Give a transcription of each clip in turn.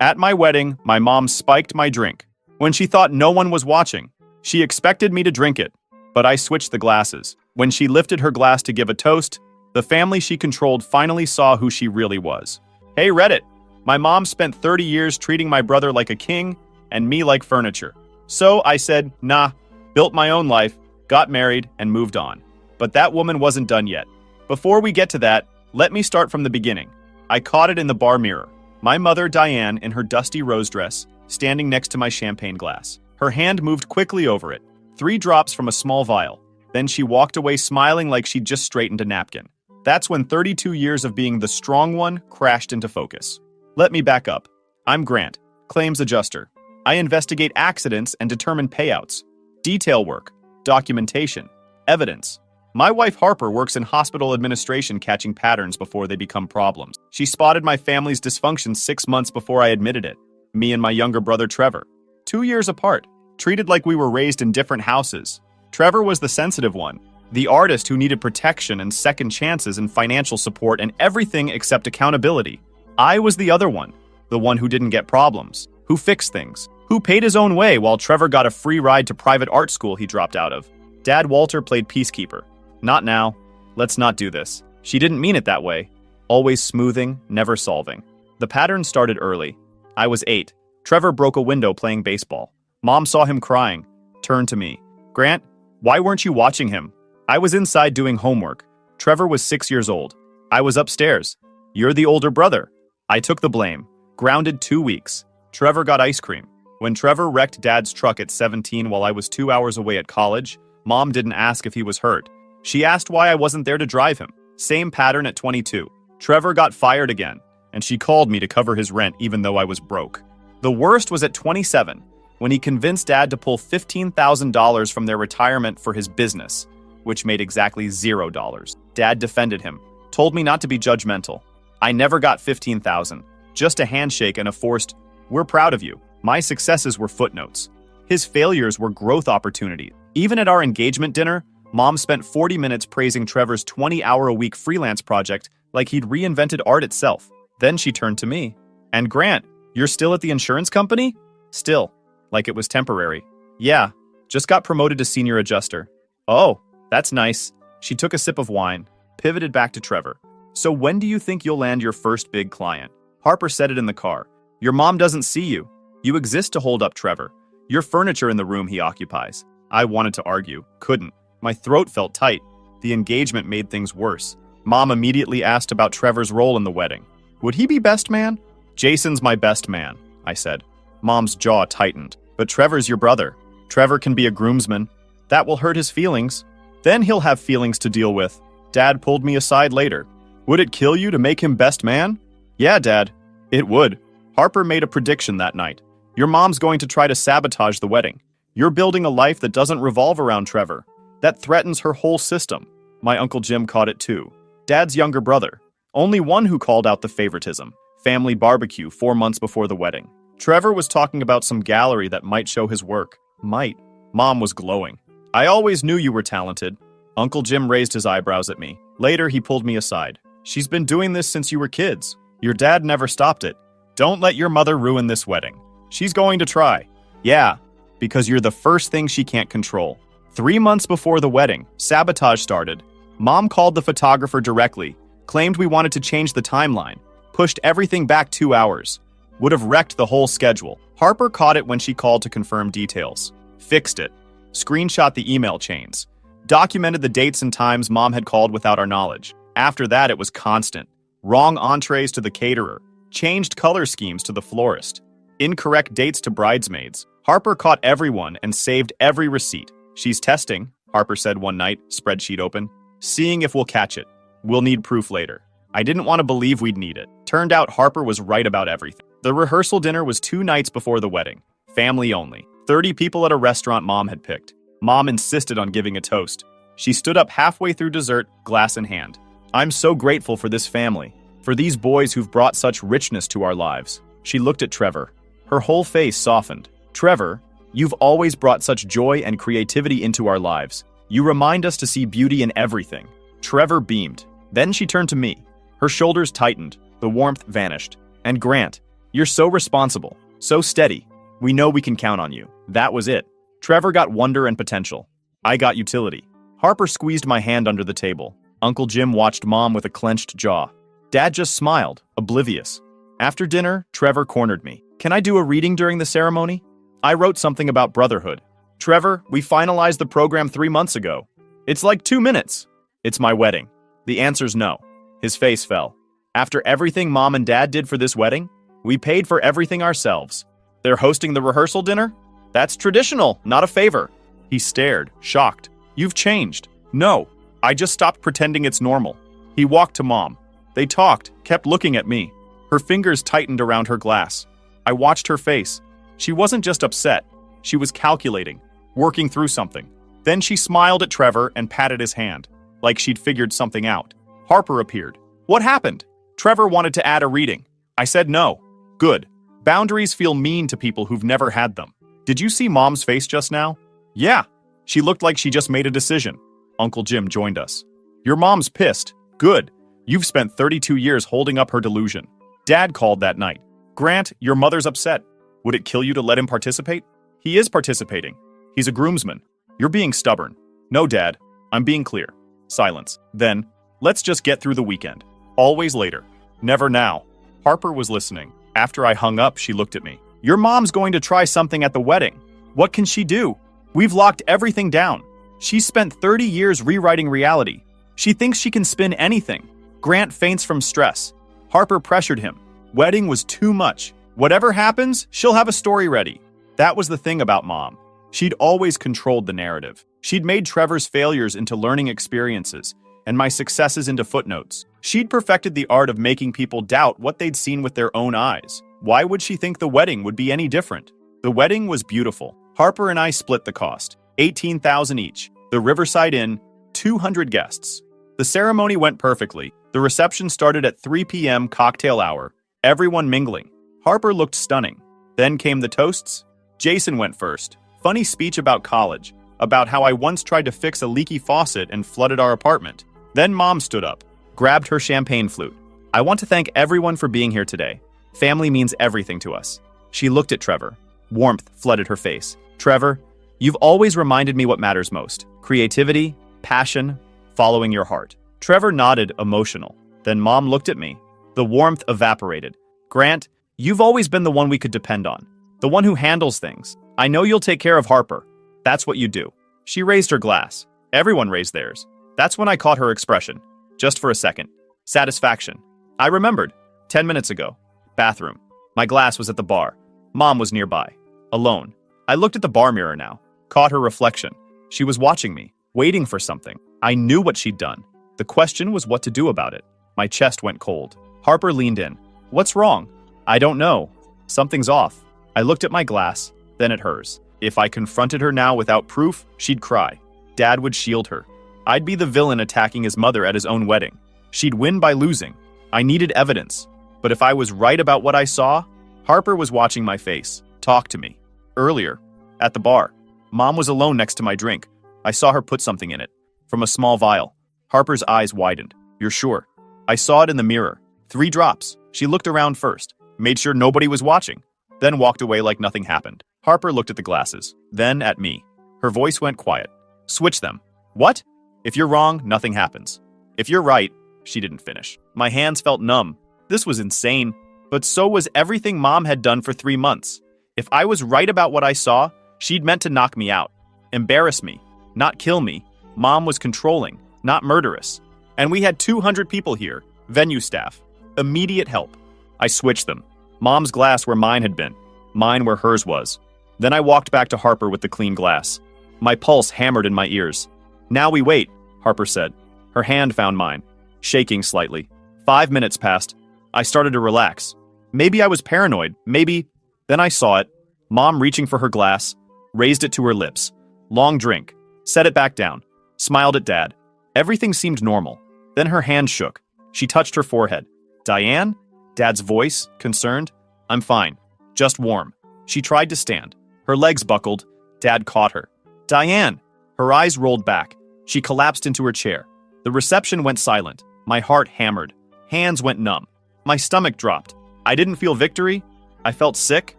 At my wedding, my mom spiked my drink. When she thought no one was watching, she expected me to drink it, but I switched the glasses. When she lifted her glass to give a toast, the family she controlled finally saw who she really was. Hey Reddit, my mom spent 30 years treating my brother like a king and me like furniture. So I said, nah, built my own life, got married, and moved on. But that woman wasn't done yet. Before we get to that, let me start from the beginning. I caught it in the bar mirror. My mother, Diane, in her dusty rose dress, standing next to my champagne glass. Her hand moved quickly over it, 3 drops from a small vial. Then she walked away smiling like she'd just straightened a napkin. That's when 32 years of being the strong one crashed into focus. Let me back up. I'm Grant, claims adjuster. I investigate accidents and determine payouts. Detail work, documentation, evidence. My wife Harper works in hospital administration catching patterns before they become problems. She spotted my family's dysfunction 6 months before I admitted it. Me and my younger brother Trevor. 2 years apart, treated like we were raised in different houses. Trevor was the sensitive one, the artist who needed protection and second chances and financial support and everything except accountability. I was the other one, the one who didn't get problems, who fixed things, who paid his own way while Trevor got a free ride to private art school he dropped out of. Dad Walter played peacekeeper. Not now. Let's not do this. She didn't mean it that way. Always smoothing, never solving. The pattern started early. I was 8. Trevor broke a window playing baseball. Mom saw him crying, turned to me. Grant, why weren't you watching him? I was inside doing homework. Trevor was 6 years old. I was upstairs. You're the older brother. I took the blame. Grounded 2 weeks. Trevor got ice cream. When Trevor wrecked Dad's truck at 17 while I was 2 hours away at college, Mom didn't ask if he was hurt. She asked why I wasn't there to drive him. Same pattern at 22. Trevor got fired again, and she called me to cover his rent even though I was broke. The worst was at 27, when he convinced Dad to pull $15,000 from their retirement for his business, which made exactly $0. Dad defended him, told me not to be judgmental. I never got $15,000, just a handshake and a forced, "We're proud of you." My successes were footnotes. His failures were growth opportunities. Even at our engagement dinner, Mom spent 40 minutes praising Trevor's 20-hour-a-week freelance project like he'd reinvented art itself. Then she turned to me. And Grant, you're still at the insurance company? Still. Like it was temporary. Yeah, just got promoted to senior adjuster. Oh, that's nice. She took a sip of wine, pivoted back to Trevor. So when do you think you'll land your first big client? Harper said it in the car. Your mom doesn't see you. You exist to hold up Trevor. You're furniture in the room he occupies. I wanted to argue, couldn't. My throat felt tight. The engagement made things worse. Mom immediately asked about Trevor's role in the wedding. Would he be best man? Jason's my best man, I said. Mom's jaw tightened. But Trevor's your brother. Trevor can be a groomsman. That will hurt his feelings. Then he'll have feelings to deal with. Dad pulled me aside later. Would it kill you to make him best man? Yeah, Dad. It would. Harper made a prediction that night. Your mom's going to try to sabotage the wedding. You're building a life that doesn't revolve around Trevor. That threatens her whole system. My Uncle Jim caught it too. Dad's younger brother. Only one who called out the favoritism. Family barbecue 4 months before the wedding. Trevor was talking about some gallery that might show his work. Might. Mom was glowing. I always knew you were talented. Uncle Jim raised his eyebrows at me. Later, he pulled me aside. She's been doing this since you were kids. Your dad never stopped it. Don't let your mother ruin this wedding. She's going to try. Yeah, because you're the first thing she can't control. 3 months before the wedding, sabotage started. Mom called the photographer directly, claimed we wanted to change the timeline, pushed everything back 2 hours. Would have wrecked the whole schedule. Harper caught it when she called to confirm details. Fixed it. Screenshot the email chains. Documented the dates and times Mom had called without our knowledge. After that, it was constant. Wrong entrees to the caterer. Changed color schemes to the florist. Incorrect dates to bridesmaids. Harper caught everyone and saved every receipt. She's testing, Harper said one night, spreadsheet open. Seeing if we'll catch it. We'll need proof later. I didn't want to believe we'd need it. Turned out Harper was right about everything. The rehearsal dinner was 2 nights before the wedding. Family only. 30 people at a restaurant Mom had picked. Mom insisted on giving a toast. She stood up halfway through dessert, glass in hand. I'm so grateful for this family. For these boys who've brought such richness to our lives. She looked at Trevor. Her whole face softened. Trevor, you've always brought such joy and creativity into our lives. You remind us to see beauty in everything. Trevor beamed. Then she turned to me. Her shoulders tightened. The warmth vanished. And Grant, You're so responsible, so steady. We know we can count on you. That was it. Trevor got wonder and potential. I got utility. Harper squeezed my hand under the table. Uncle Jim watched Mom with a clenched jaw. Dad just smiled, oblivious. After dinner, Trevor cornered me. Can I do a reading during the ceremony? I wrote something about brotherhood. Trevor, we finalized the program 3 months ago. It's like 2 minutes. It's my wedding. The answer's no. His face fell. After everything Mom and Dad did for this wedding, we paid for everything ourselves. They're hosting the rehearsal dinner? That's traditional, not a favor. He stared, shocked. You've changed. No, I just stopped pretending it's normal. He walked to Mom. They talked, kept looking at me. Her fingers tightened around her glass. I watched her face. She wasn't just upset. She was calculating, working through something. Then she smiled at Trevor and patted his hand, like she'd figured something out. Harper appeared. What happened? Trevor wanted to add a reading. I said no. Good. Boundaries feel mean to people who've never had them. Did you see Mom's face just now? Yeah. She looked like she just made a decision. Uncle Jim joined us. Your mom's pissed. Good. You've spent 32 years holding up her delusion. Dad called that night. Grant, your mother's upset. Would it kill you to let him participate? He is participating. He's a groomsman. You're being stubborn. No, Dad. I'm being clear. Silence. Then, let's just get through the weekend. Always later. Never now. Harper was listening. After I hung up, she looked at me. Your mom's going to try something at the wedding. What can she do? We've locked everything down. She's spent 30 years rewriting reality. She thinks she can spin anything. Grant faints from stress. Harper pressured him. Wedding was too much. Whatever happens, she'll have a story ready. That was the thing about Mom. She'd always controlled the narrative. She'd made Trevor's failures into learning experiences, and my successes into footnotes. She'd perfected the art of making people doubt what they'd seen with their own eyes. Why would she think the wedding would be any different? The wedding was beautiful. Harper and I split the cost. $18,000 each. The Riverside Inn, 200 guests. The ceremony went perfectly. The reception started at 3 p.m. cocktail hour. Everyone mingling. Harper looked stunning. Then came the toasts. Jason went first. Funny speech about college, about how I once tried to fix a leaky faucet and flooded our apartment. Then Mom stood up, grabbed her champagne flute. I want to thank everyone for being here today. Family means everything to us. She looked at Trevor. Warmth flooded her face. Trevor, you've always reminded me what matters most. Creativity, passion, following your heart. Trevor nodded, emotional. Then Mom looked at me. The warmth evaporated. Grant, you've always been the one we could depend on. The one who handles things. I know you'll take care of Harper. That's what you do. She raised her glass. Everyone raised theirs. That's when I caught her expression. Just for a second. Satisfaction. I remembered. 10 minutes ago. Bathroom. My glass was at the bar. Mom was nearby. Alone. I looked at the bar mirror now. Caught her reflection. She was watching me. Waiting for something. I knew what she'd done. The question was what to do about it. My chest went cold. Harper leaned in. What's wrong? I don't know. Something's off. I looked at my glass, then at hers. If I confronted her now without proof, she'd cry. Dad would shield her. I'd be the villain attacking his mother at his own wedding. She'd win by losing. I needed evidence. But if I was right about what I saw, Harper was watching my face. Talk to me. Earlier, at the bar, Mom was alone next to my drink. I saw her put something in it. From a small vial. Harper's eyes widened. You're sure? I saw it in the mirror. 3 drops. She looked around first, made sure nobody was watching, then walked away like nothing happened. Harper looked at the glasses, then at me. Her voice went quiet. Switch them. What? If you're wrong, nothing happens. If you're right, she didn't finish. My hands felt numb. This was insane. But so was everything Mom had done for 3 months. If I was right about what I saw, she'd meant to knock me out. Embarrass me. Not kill me. Mom was controlling, not murderous. And we had 200 people here. Venue staff. Immediate help. I switched them. Mom's glass where mine had been. Mine where hers was. Then I walked back to Harper with the clean glass. My pulse hammered in my ears. Now we wait, Harper said. Her hand found mine, shaking slightly. 5 minutes passed. I started to relax. Maybe I was paranoid, maybe. Then I saw it. Mom reaching for her glass, raised it to her lips. Long drink. Set it back down. Smiled at Dad. Everything seemed normal. Then her hand shook. She touched her forehead. Diane? Dad's voice, concerned. I'm fine. Just warm. She tried to stand. Her legs buckled. Dad caught her. Diane! Her eyes rolled back. She collapsed into her chair. The reception went silent. My heart hammered. Hands went numb. My stomach dropped. I didn't feel victory. I felt sick.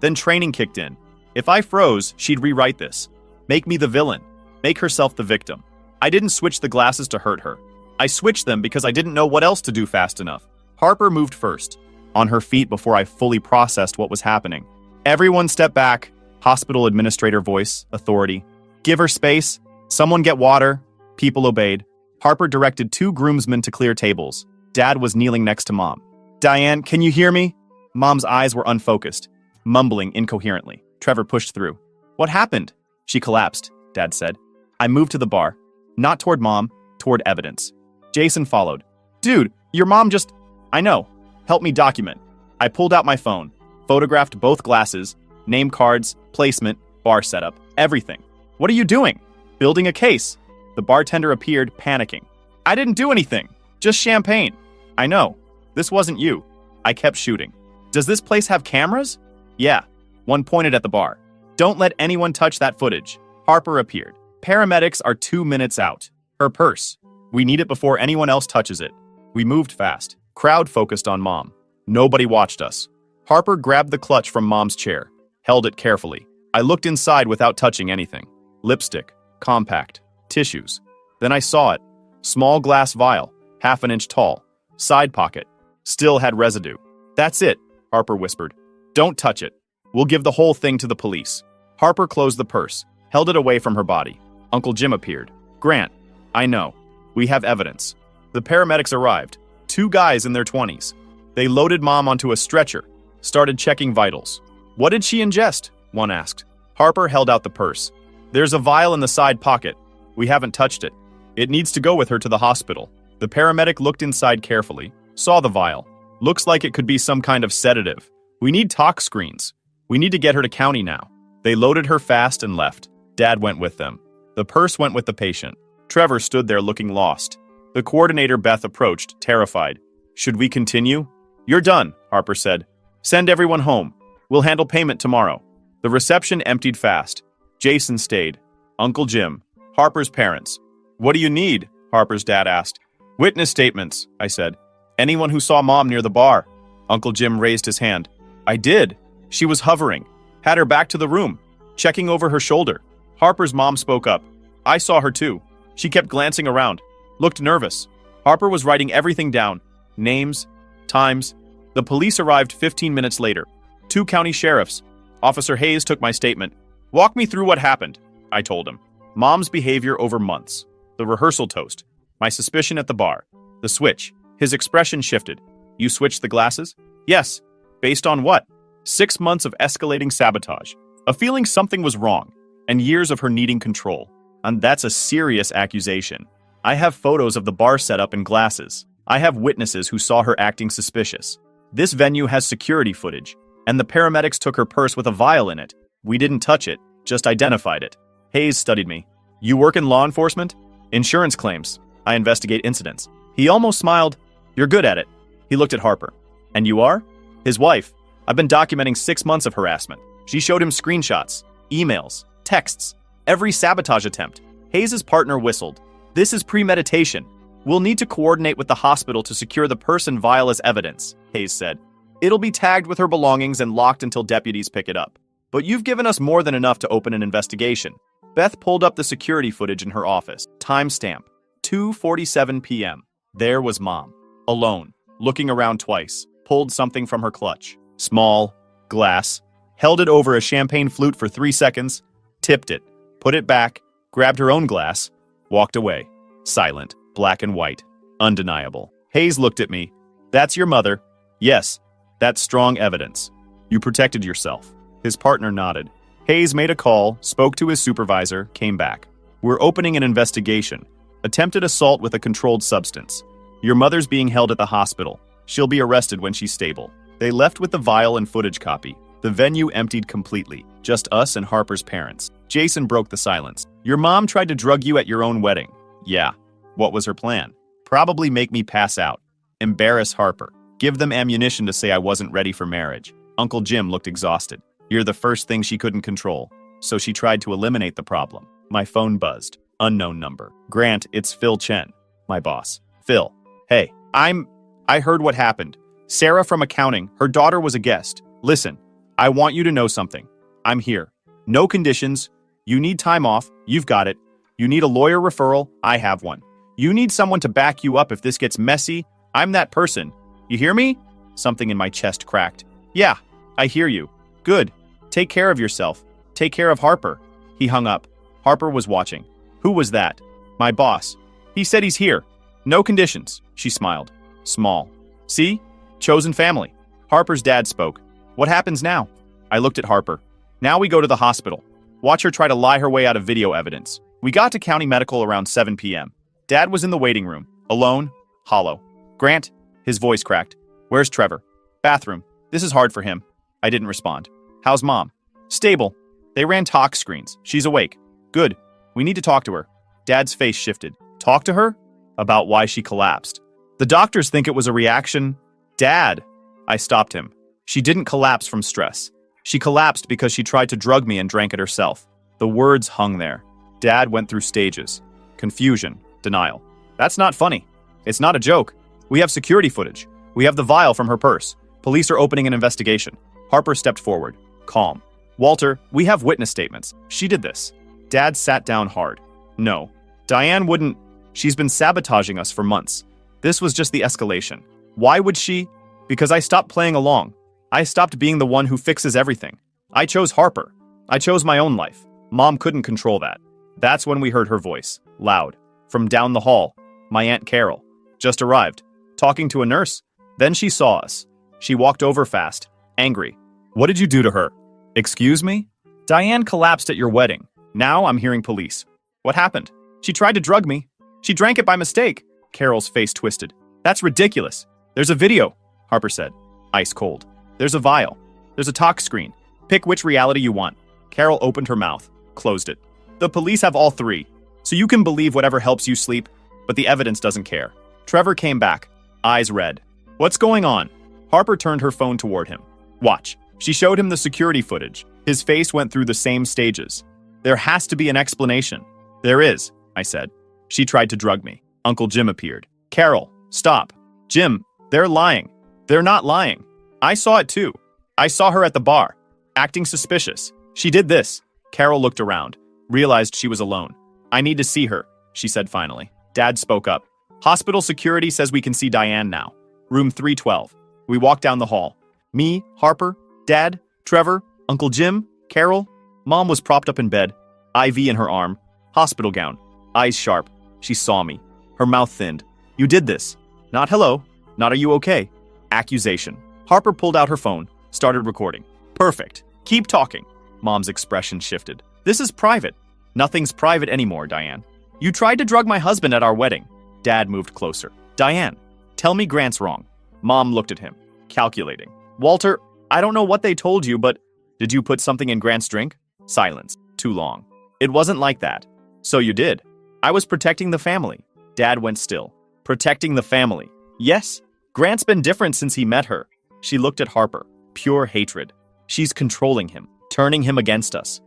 Then training kicked in. If I froze, she'd rewrite this. Make me the villain. Make herself the victim. I didn't switch the glasses to hurt her. I switched them because I didn't know what else to do fast enough. Harper moved first, on her feet before I fully processed what was happening. Everyone step back. Hospital administrator voice, authority. Give her space. Someone get water. People obeyed. Harper directed 2 groomsmen to clear tables. Dad was kneeling next to Mom. Diane, can you hear me? Mom's eyes were unfocused, mumbling incoherently. Trevor pushed through. What happened? She collapsed, Dad said. I moved to the bar. Not toward Mom, toward evidence. Jason followed. Dude, your mom just... I know. Help me document. I pulled out my phone, photographed both glasses, name cards, placement, bar setup, everything. What are you doing? Building a case. The bartender appeared, panicking. I didn't do anything. Just champagne. I know. This wasn't you. I kept shooting. Does this place have cameras? Yeah. One pointed at the bar. Don't let anyone touch that footage. Harper appeared. Paramedics are 2 minutes out. Her purse. We need it before anyone else touches it. We moved fast. Crowd focused on Mom. Nobody watched us. Harper grabbed the clutch from Mom's chair, held it carefully. I looked inside without touching anything. Lipstick, compact, tissues. Then I saw it. Small glass vial, half an inch tall. Side pocket. Still had residue. That's it, Harper whispered. Don't touch it. We'll give the whole thing to the police. Harper closed the purse, held it away from her body. Uncle Jim appeared. Grant, I know. We have evidence. The paramedics arrived. 2 guys in their 20s. They loaded Mom onto a stretcher, started checking vitals. What did she ingest? One asked. Harper held out the purse. There's a vial in the side pocket. We haven't touched it. It needs to go with her to the hospital. The paramedic looked inside carefully, saw the vial. Looks like it could be some kind of sedative. We need talk screens. We need to get her to county now. They loaded her fast and left. Dad went with them. The purse went with the patient. Trevor stood there looking lost. The coordinator, Beth, approached, terrified. Should we continue? You're done, Harper said. Send everyone home. We'll handle payment tomorrow. The reception emptied fast. Jason stayed. Uncle Jim. Harper's parents. What do you need? Harper's dad asked. Witness statements, I said. Anyone who saw Mom near the bar. Uncle Jim raised his hand. I did. She was hovering. Had her back to the room, checking over her shoulder. Harper's mom spoke up. I saw her too. She kept glancing around. Looked nervous. Harper was writing everything down. Names, times. The police arrived 15 minutes later. 2 county sheriffs. Officer Hayes took my statement. Walk me through what happened, I told him. Mom's behavior over months. The rehearsal toast. My suspicion at the bar. The switch. His expression shifted. You switched the glasses? Yes. Based on what? 6 months of escalating sabotage. A feeling something was wrong. And years of her needing control. And that's a serious accusation. I have photos of the bar setup and glasses. I have witnesses who saw her acting suspicious. This venue has security footage, and the paramedics took her purse with a vial in it. We didn't touch it, just identified it. Hayes studied me. You work in law enforcement? Insurance claims. I investigate incidents. He almost smiled. You're good at it. He looked at Harper. And you are? His wife. I've been documenting 6 months of harassment. She showed him screenshots, emails, texts, every sabotage attempt. Hayes' partner whistled. This is premeditation. We'll need to coordinate with the hospital to secure the purse and vial as evidence, Hayes said. It'll be tagged with her belongings and locked until deputies pick it up. But you've given us more than enough to open an investigation. Beth pulled up the security footage in her office. Timestamp, 2:47 p.m. There was Mom, alone, looking around twice, pulled something from her clutch. Small, glass, held it over a champagne flute for 3 seconds, tipped it, put it back, grabbed her own glass, walked away. Silent, black and white, undeniable. Hayes looked at me. That's your mother. Yes, that's strong evidence. You protected yourself. His partner nodded. Hayes made a call, spoke to his supervisor, came back. We're opening an investigation. Attempted assault with a controlled substance. Your mother's being held at the hospital. She'll be arrested when she's stable. They left with the vial and footage copy. The venue emptied completely. Just us and Harper's parents. Jason broke the silence. Your mom tried to drug you at your own wedding. Yeah. What was her plan? Probably make me pass out. Embarrass Harper. Give them ammunition to say I wasn't ready for marriage. Uncle Jim looked exhausted. You're the first thing she couldn't control. So she tried to eliminate the problem. My phone buzzed. Unknown number. Grant, it's Phil Chen. My boss. Phil. Hey, I heard what happened. Sarah from accounting, her daughter was a guest. Listen, I want you to know something. I'm here. No conditions. You need time off. You've got it. You need a lawyer referral. I have one. You need someone to back you up if this gets messy. I'm that person. You hear me? Something in my chest cracked. Yeah, I hear you. Good. Take care of yourself. Take care of Harper. He hung up. Harper was watching. Who was that? My boss. He said he's here. No conditions. She smiled. Small. See? Chosen family. Harper's dad spoke. What happens now? I looked at Harper. Now we go to the hospital. Watch her try to lie her way out of video evidence. We got to County Medical around 7 p.m. Dad was in the waiting room. Alone. Hollow. Grant. His voice cracked. Where's Trevor? Bathroom. This is hard for him. I didn't respond. How's Mom? Stable. They ran talk screens. She's awake. Good. We need to talk to her. Dad's face shifted. Talk to her? About why she collapsed. The doctors think it was a reaction. Dad! I stopped him. She didn't collapse from stress. She collapsed because she tried to drug me and drank it herself. The words hung there. Dad went through stages. Confusion. Denial. That's not funny. It's not a joke. We have security footage. We have the vial from her purse. Police are opening an investigation. Harper stepped forward. Calm. Walter, we have witness statements. She did this. Dad sat down hard. No. Diane wouldn't. She's been sabotaging us for months. This was just the escalation. Why would she? Because I stopped playing along. I stopped being the one who fixes everything. I chose Harper. I chose my own life. Mom couldn't control that. That's when we heard her voice, loud, from down the hall. My Aunt Carol. Just arrived. Talking to a nurse. Then she saw us. She walked over fast, angry. What did you do to her? Excuse me? Diane collapsed at your wedding. Now I'm hearing police. What happened? She tried to drug me. She drank it by mistake. Carol's face twisted. That's ridiculous. There's a video, Harper said. Ice cold. There's a vial. There's a talk screen. Pick which reality you want. Carol opened her mouth, closed it. The police have all three, so you can believe whatever helps you sleep, but the evidence doesn't care. Trevor came back, eyes red. What's going on? Harper turned her phone toward him. Watch. She showed him the security footage. His face went through the same stages. There has to be an explanation. There is, I said. She tried to drug me. Uncle Jim appeared. Carol, stop. Jim, they're lying. They're not lying. I saw it too. I saw her at the bar, acting suspicious. She did this. Carol looked around, realized she was alone. I need to see her, she said finally. Dad spoke up. Hospital security says we can see Diane now. Room 312. We walked down the hall. Me, Harper, Dad, Trevor, Uncle Jim, Carol. Mom was propped up in bed, IV in her arm, hospital gown, eyes sharp. She saw me. Her mouth thinned. You did this. Not hello. Not are you okay. Accusation. Harper pulled out her phone, started recording. Perfect. Keep talking. Mom's expression shifted. This is private. Nothing's private anymore, Diane. You tried to drug my husband at our wedding. Dad moved closer. Diane, tell me Grant's wrong. Mom looked at him, calculating. Walter, I don't know what they told you, but did you put something in Grant's drink? Silence. Too long. It wasn't like that. So you did. I was protecting the family. Dad went still. Protecting the family. Yes. Grant's been different since he met her. She looked at Harper. Pure hatred. She's controlling him, turning him against us.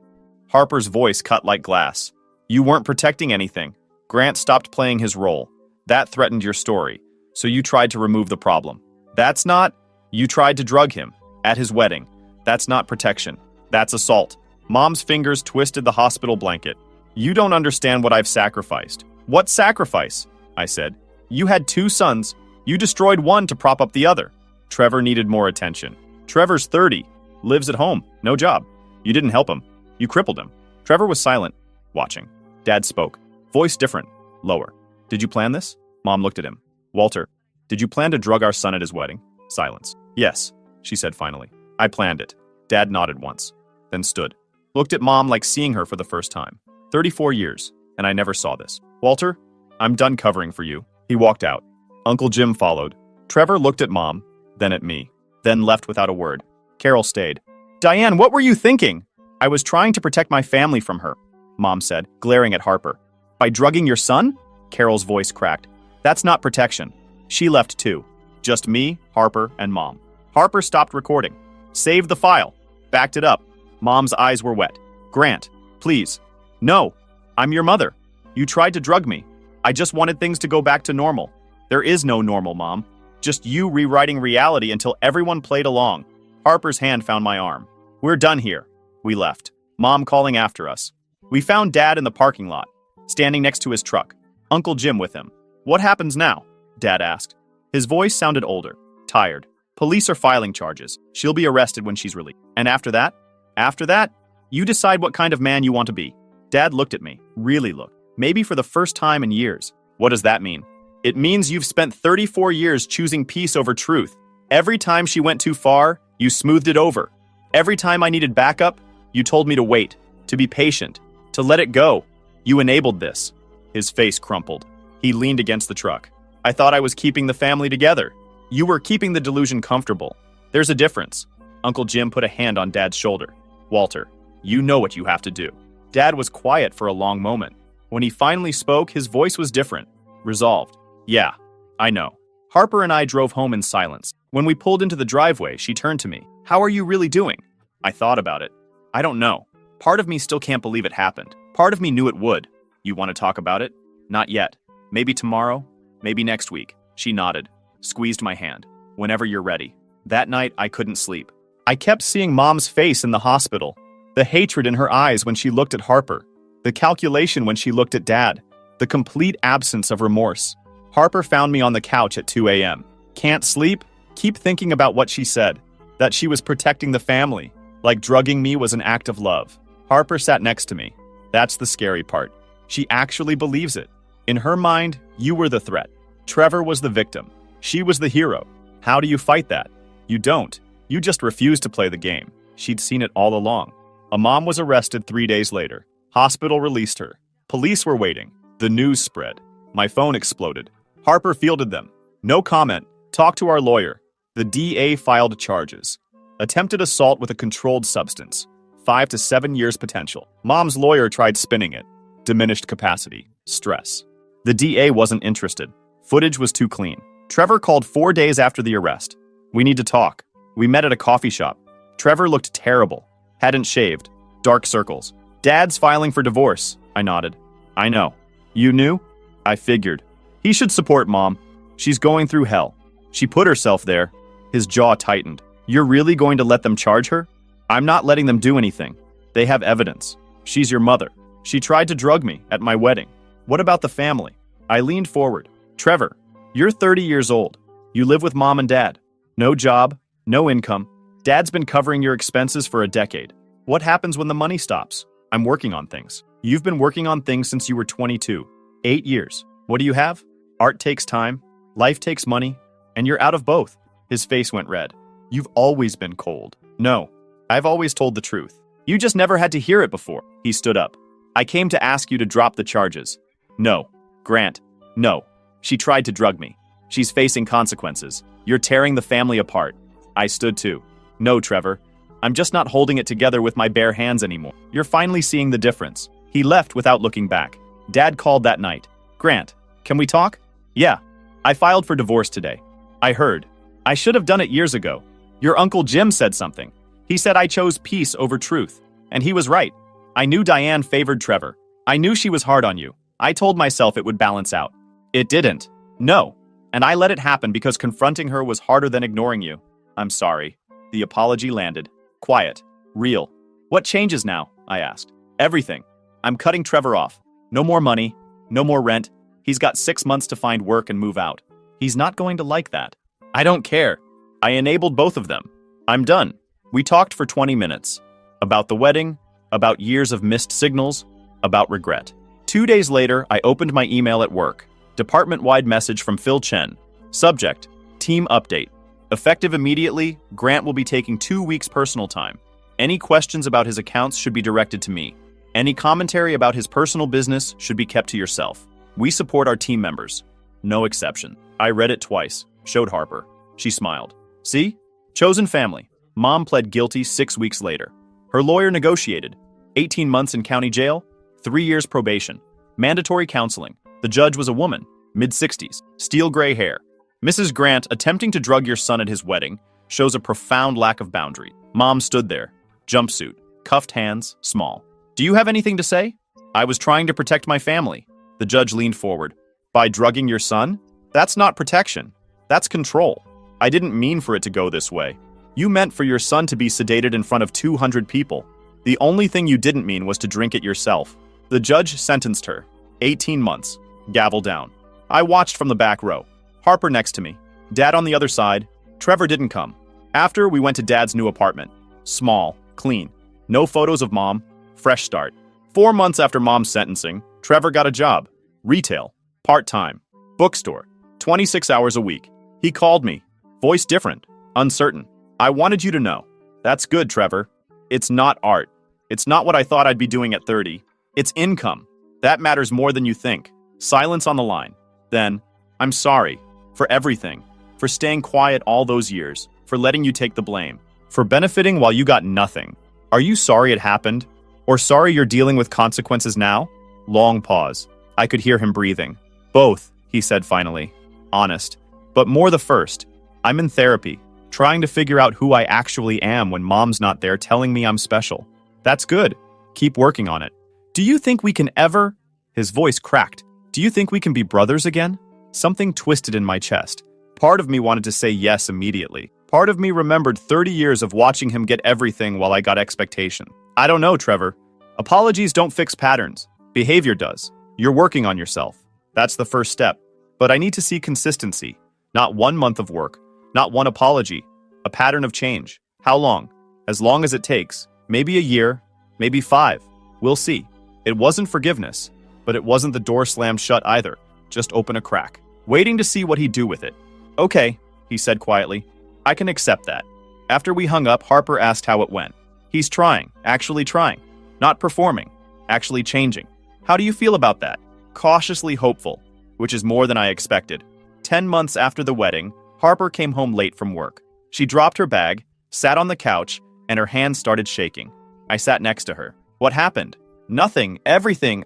Harper's voice cut like glass. You weren't protecting anything. Grant stopped playing his role. That threatened your story. So you tried to remove the problem. That's not... You tried to drug him. At his wedding. That's not protection. That's assault. Mom's fingers twisted the hospital blanket. You don't understand what I've sacrificed. What sacrifice? I said. You had 2 sons. You destroyed one to prop up the other. Trevor needed more attention. Trevor's 30. Lives at home. No job. You didn't help him. You crippled him. Trevor was silent, watching. Dad spoke. Voice different. Lower. Did you plan this? Mom looked at him. Walter, did you plan to drug our son at his wedding? Silence. Yes, she said finally. I planned it. Dad nodded once, then stood. Looked at Mom like seeing her for the first time. 34 years, and I never saw this. Walter, I'm done covering for you. He walked out. Uncle Jim followed. Trevor looked at Mom, then at me, then left without a word. Carol stayed. Diane, what were you thinking? I was trying to protect my family from her, Mom said, glaring at Harper. By drugging your son? Carol's voice cracked. That's not protection. She left too. Just me, Harper, and Mom. Harper stopped recording. Saved the file. Backed it up. Mom's eyes were wet. Grant, please. No, I'm your mother. You tried to drug me. I just wanted things to go back to normal. There is no normal, Mom. Just you rewriting reality until everyone played along. Harper's hand found my arm. We're done here. We left. Mom calling after us. We found Dad in the parking lot, standing next to his truck. Uncle Jim with him. What happens now? Dad asked. His voice sounded older, tired. Police are filing charges. She'll be arrested when she's released. And after that? After that, you decide what kind of man you want to be. Dad looked at me, really looked. Maybe for the first time in years. What does that mean? It means you've spent 34 years choosing peace over truth. Every time she went too far, you smoothed it over. Every time I needed backup, you told me to wait, to be patient, to let it go. You enabled this. His face crumpled. He leaned against the truck. I thought I was keeping the family together. You were keeping the delusion comfortable. There's a difference. Uncle Jim put a hand on Dad's shoulder. Walter, you know what you have to do. Dad was quiet for a long moment. When he finally spoke, his voice was different, resolved. Yeah, I know. Harper and I drove home in silence. When we pulled into the driveway, she turned to me. How are you really doing? I thought about it. I don't know. Part of me still can't believe it happened. Part of me knew it would. You want to talk about it? Not yet. Maybe tomorrow? Maybe next week. She nodded, squeezed my hand. Whenever you're ready. That night, I couldn't sleep. I kept seeing Mom's face in the hospital. The hatred in her eyes when she looked at Harper. The calculation when she looked at Dad. The complete absence of remorse. Harper found me on the couch at 2 a.m. Can't sleep? Keep thinking about what she said. That she was protecting the family. Like drugging me was an act of love. Harper sat next to me. That's the scary part. She actually believes it. In her mind, you were the threat. Trevor was the victim. She was the hero. How do you fight that? You don't. You just refuse to play the game. She'd seen it all along. A mom was arrested 3 days later. Hospital released her. Police were waiting. The news spread. My phone exploded. Harper fielded them. No comment. Talk to our lawyer. The DA filed charges. Attempted assault with a controlled substance. 5 to 7 years potential. Mom's lawyer tried spinning it. Diminished capacity. Stress. The DA wasn't interested. Footage was too clean. Trevor called 4 days after the arrest. We need to talk. We met at a coffee shop. Trevor looked terrible. Hadn't shaved. Dark circles. Dad's filing for divorce. I nodded. I know. You knew? I figured. He should support Mom. She's going through hell. She put herself there. His jaw tightened. You're really going to let them charge her? I'm not letting them do anything. They have evidence. She's your mother. She tried to drug me at my wedding. What about the family? I leaned forward. Trevor, you're 30 years old. You live with Mom and Dad. No job, no income. Dad's been covering your expenses for a decade. What happens when the money stops? I'm working on things. You've been working on things since you were 22. 8 years. What do you have? Art takes time. Life takes money. And you're out of both. His face went red. You've always been cold. No, I've always told the truth. You just never had to hear it before. He stood up. I came to ask you to drop the charges. No. Grant. No. She tried to drug me. She's facing consequences. You're tearing the family apart. I stood too. No, Trevor. I'm just not holding it together with my bare hands anymore. You're finally seeing the difference. He left without looking back. Dad called that night. Grant, can we talk? Yeah. I filed for divorce today. I heard. I should have done it years ago. Your Uncle Jim said something. He said I chose peace over truth. And he was right. I knew Diane favored Trevor. I knew she was hard on you. I told myself it would balance out. It didn't. No. And I let it happen because confronting her was harder than ignoring you. I'm sorry. The apology landed. Quiet. Real. What changes now? I asked. Everything. I'm cutting Trevor off. No more money. No more rent. He's got 6 months to find work and move out. He's not going to like that. I don't care. I enabled both of them. I'm done. We talked for 20 minutes. About the wedding, about years of missed signals, about regret. 2 days later, I opened my email at work. Department-wide message from Phil Chen. Subject, team update. Effective immediately, Grant will be taking 2 weeks personal time. Any questions about his accounts should be directed to me. Any commentary about his personal business should be kept to yourself. We support our team members. No exception. I read it twice. Showed Harper. She smiled. See? Chosen family. Mom pled guilty 6 weeks later. Her lawyer negotiated. 18 months in county jail, 3 years probation. Mandatory counseling. The judge was a woman, mid-60s, steel gray hair. Mrs. Grant, attempting to drug your son at his wedding, shows a profound lack of boundary. Mom stood there. Jumpsuit. Cuffed hands. Small. Do you have anything to say? I was trying to protect my family. The judge leaned forward. By drugging your son? That's not protection. That's control. I didn't mean for it to go this way. You meant for your son to be sedated in front of 200 people. The only thing you didn't mean was to drink it yourself. The judge sentenced her. 18 months. Gavel down. I watched from the back row. Harper next to me. Dad on the other side. Trevor didn't come. After, we went to Dad's new apartment. Small. Clean. No photos of Mom. Fresh start. 4 months after Mom's sentencing, Trevor got a job. Retail. Part-time. Bookstore. 26 hours a week. He called me. Voice different. Uncertain. I wanted you to know. That's good, Trevor. It's not art. It's not what I thought I'd be doing at 30. It's income. That matters more than you think. Silence on the line. Then, I'm sorry. For everything. For staying quiet all those years. For letting you take the blame. For benefiting while you got nothing. Are you sorry it happened? Or sorry you're dealing with consequences now? Long pause. I could hear him breathing. Both, he said finally. Honest. But more the first. I'm in therapy. Trying to figure out who I actually am when Mom's not there telling me I'm special. That's good. Keep working on it. Do you think we can ever? His voice cracked. Do you think we can be brothers again? Something twisted in my chest. Part of me wanted to say yes immediately. Part of me remembered 30 years of watching him get everything while I got expectation. I don't know, Trevor. Apologies don't fix patterns. Behavior does. You're working on yourself. That's the first step. But I need to see consistency. Not 1 month of work. Not one apology. A pattern of change. How long? As long as it takes. Maybe a year. Maybe 5. We'll see. It wasn't forgiveness. But it wasn't the door slammed shut either. Just open a crack. Waiting to see what he'd do with it. Okay, he said quietly. I can accept that. After we hung up, Harper asked how it went. He's trying. Actually trying. Not performing. Actually changing. How do you feel about that? Cautiously hopeful. Which is more than I expected. 10 months after the wedding, Harper came home late from work. She dropped her bag, sat on the couch, and her hands started shaking. I sat next to her. What happened? Nothing. Everything.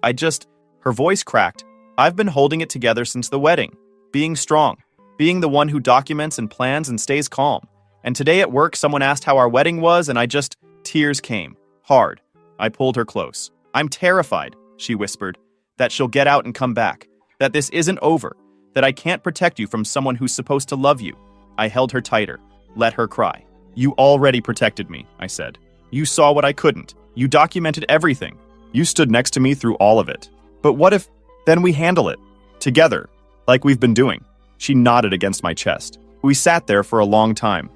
Her voice cracked. I've been holding it together since the wedding. Being strong. Being the one who documents and plans and stays calm. And today at work, someone asked how our wedding was, and tears came. Hard. I pulled her close. I'm terrified, she whispered, that she'll get out and come back. That this isn't over. That I can't protect you from someone who's supposed to love you. I held her tighter. Let her cry. You already protected me, I said. You saw what I couldn't. You documented everything. You stood next to me through all of it. But what if, then we handle it? Together. Like we've been doing. She nodded against my chest. We sat there for a long time.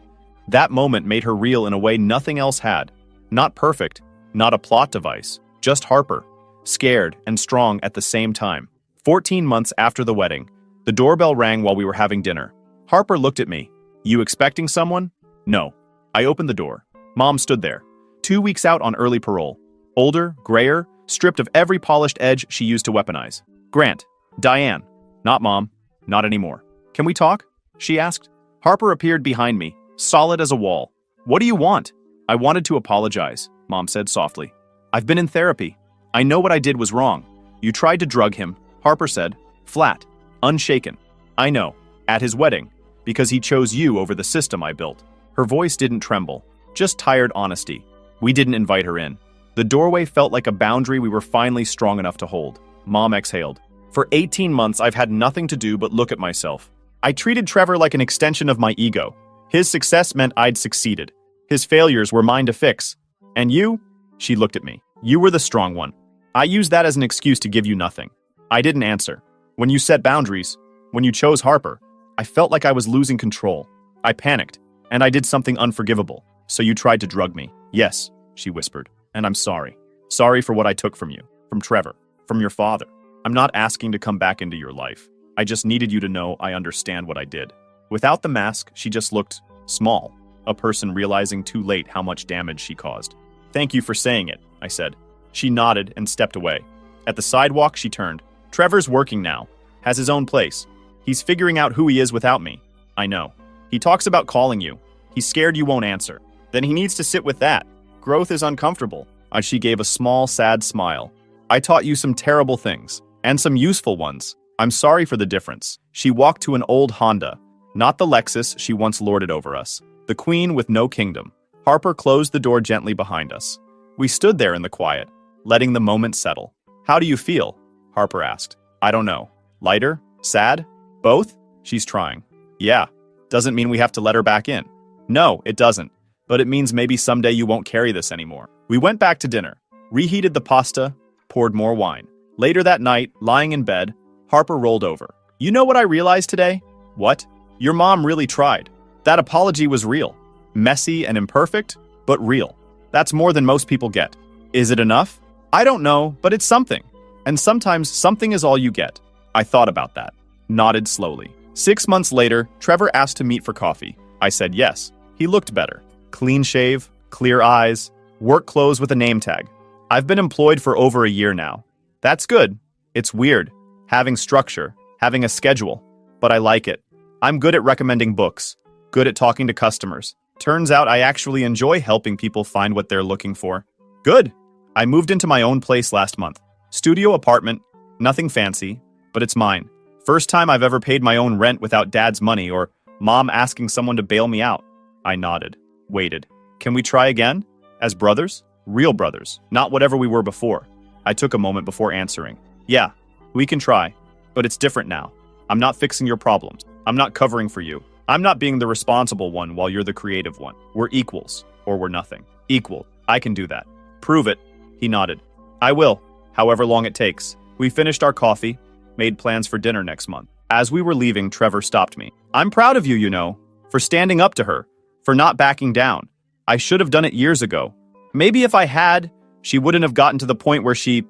That moment made her real in a way nothing else had. Not perfect. Not a plot device. Just Harper. Scared and strong at the same time. 14 months after the wedding, the doorbell rang while we were having dinner. Harper looked at me. You expecting someone? No. I opened the door. Mom stood there. 2 weeks out on early parole. Older, grayer, stripped of every polished edge she used to weaponize. Grant. Diane. Not Mom. Not anymore. Can we talk? She asked. Harper appeared behind me, solid as a wall. What do you want? I wanted to apologize, Mom said softly. I've been in therapy. I know what I did was wrong. You tried to drug him, Harper said, flat, unshaken. I know, at his wedding, because he chose you over the system I built. Her voice didn't tremble, just tired honesty. We didn't invite her in. The doorway felt like a boundary we were finally strong enough to hold. Mom exhaled. For 18 months, I've had nothing to do but look at myself. I treated Trevor like an extension of my ego. His success meant I'd succeeded. His failures were mine to fix. And you? She looked at me. You were the strong one. I used that as an excuse to give you nothing. I didn't answer. When you set boundaries, when you chose Harper, I felt like I was losing control. I panicked, and I did something unforgivable. So you tried to drug me. Yes, she whispered, and I'm sorry. Sorry for what I took from you, from Trevor, from your father. I'm not asking to come back into your life. I just needed you to know I understand what I did. Without the mask, she just looked small, a person realizing too late how much damage she caused. Thank you for saying it, I said. She nodded and stepped away. At the sidewalk, she turned. Trevor's working now, has his own place. He's figuring out who he is without me. I know. He talks about calling you. He's scared you won't answer. Then he needs to sit with that. Growth is uncomfortable. She gave a small, sad smile. I taught you some terrible things, and some useful ones. I'm sorry for the difference. She walked to an old Honda, not the Lexus she once lorded over us. The queen with no kingdom. Harper closed the door gently behind us. We stood there in the quiet, letting the moment settle. How do you feel? Harper asked. I don't know. Lighter? Sad? Both? She's trying. Yeah. Doesn't mean we have to let her back in. No, it doesn't. but it means maybe someday you won't carry this anymore. We went back to dinner, reheated the pasta, poured more wine. Later that night, lying in bed, Harper rolled over. You know what I realized today? What? Your mom really tried. That apology was real. Messy and imperfect, but real. That's more than most people get. Is it enough? I don't know, but it's something. And sometimes something is all you get. I thought about that. Nodded slowly. 6 months later, Trevor asked to meet for coffee. I said yes. He looked better. Clean shave, clear eyes, work clothes with a name tag. I've been employed for over a year now. That's good. It's weird. Having structure, having a schedule. But I like it. I'm good at recommending books. Good at talking to customers. Turns out I actually enjoy helping people find what they're looking for. Good. I moved into my own place last month. Studio apartment. Nothing fancy, but it's mine. First time I've ever paid my own rent without dad's money or mom asking someone to bail me out. I nodded. Waited. Can we try again? As brothers? Real brothers. Not whatever we were before. I took a moment before answering. Yeah, we can try. But it's different now. I'm not fixing your problems. I'm not covering for you. I'm not being the responsible one while you're the creative one. We're equals, or we're nothing. Equal. I can do that. Prove it. He nodded. I will, however long it takes. We finished our coffee, made plans for dinner next month. As we were leaving, Trevor stopped me. I'm proud of you, you know, for standing up to her, for not backing down. I should have done it years ago. Maybe if I had, she wouldn't have gotten to the point where he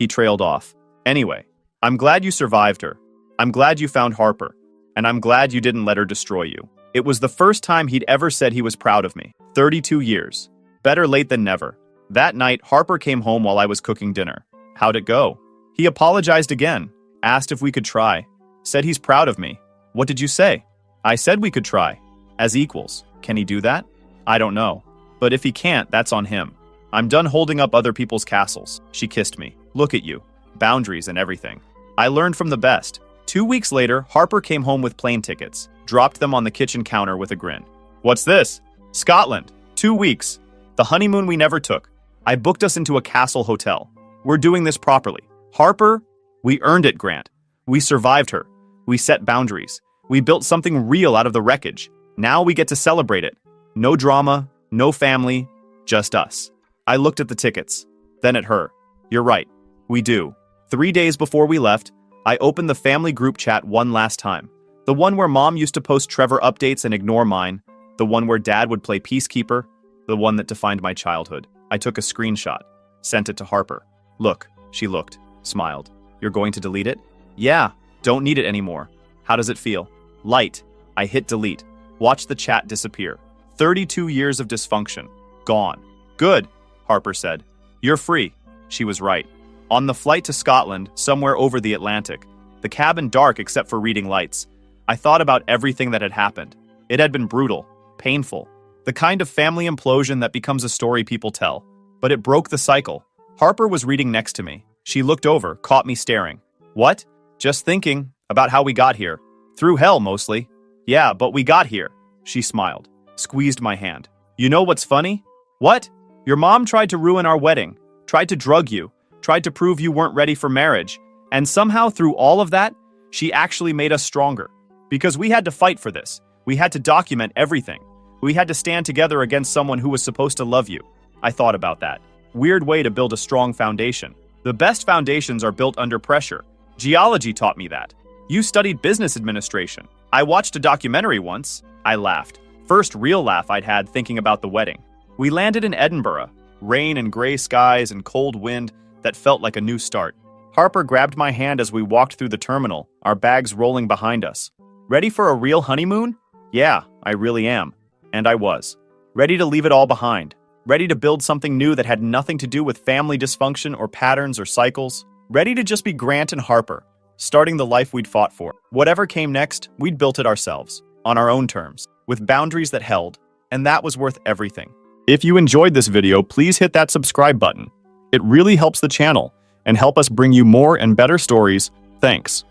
trailed off. Anyway, I'm glad you survived her. I'm glad you found Harper. And I'm glad you didn't let her destroy you. It was the first time he'd ever said he was proud of me. 32 years. Better late than never. That night, Harper came home while I was cooking dinner. How'd it go? He apologized again, asked if we could try, said he's proud of me. What did you say? I said we could try. As equals. Can he do that? I don't know. But if he can't, that's on him. I'm done holding up other people's castles. She kissed me. Look at you. Boundaries and everything. I learned from the best. 2 weeks later, Harper came home with plane tickets, dropped them on the kitchen counter with a grin. What's this? Scotland. 2 weeks. The honeymoon we never took. I booked us into a castle hotel. We're doing this properly. Harper, we earned it, Grant. We survived her. We set boundaries. We built something real out of the wreckage. Now we get to celebrate it. No drama, no family, just us. I looked at the tickets, then at her. You're right. We do. 3 days before we left, I opened the family group chat one last time. The one where mom used to post Trevor updates and ignore mine. The one where dad would play peacekeeper. The one that defined my childhood. I took a screenshot, sent it to Harper. Look, she looked, smiled. You're going to delete it? Yeah, don't need it anymore. How does it feel? Light. I hit delete. Watch the chat disappear. 32 years of dysfunction. Gone. Good, Harper said. You're free. She was right. On the flight to Scotland, somewhere over the Atlantic, the cabin dark except for reading lights, I thought about everything that had happened. It had been brutal, painful, the kind of family implosion that becomes a story people tell. But it broke the cycle. Harper was reading next to me. She looked over, caught me staring. What? Just thinking about how we got here. Through hell, mostly. Yeah, but we got here. She smiled, squeezed my hand. You know what's funny? What? Your mom tried to ruin our wedding, tried to drug you, tried to prove you weren't ready for marriage, and somehow through all of that, she actually made us stronger. Because we had to fight for this. We had to document everything. We had to stand together against someone who was supposed to love you. I thought about that. Weird way to build a strong foundation. The best foundations are built under pressure. Geology taught me that. You studied business administration. I watched a documentary once. I laughed. First real laugh I'd had thinking about the wedding. We landed in Edinburgh. Rain and gray skies and cold wind that felt like a new start. Harper grabbed my hand as we walked through the terminal, our bags rolling behind us. Ready for a real honeymoon? Yeah, I really am. And I was. Ready to leave it all behind. Ready to build something new that had nothing to do with family dysfunction or patterns or cycles. Ready to just be Grant and Harper, starting the life we'd fought for. Whatever came next, we'd built it ourselves, on our own terms, with boundaries that held, and that was worth everything. If you enjoyed this video, please hit that subscribe button. It really helps the channel and help us bring you more and better stories. Thanks.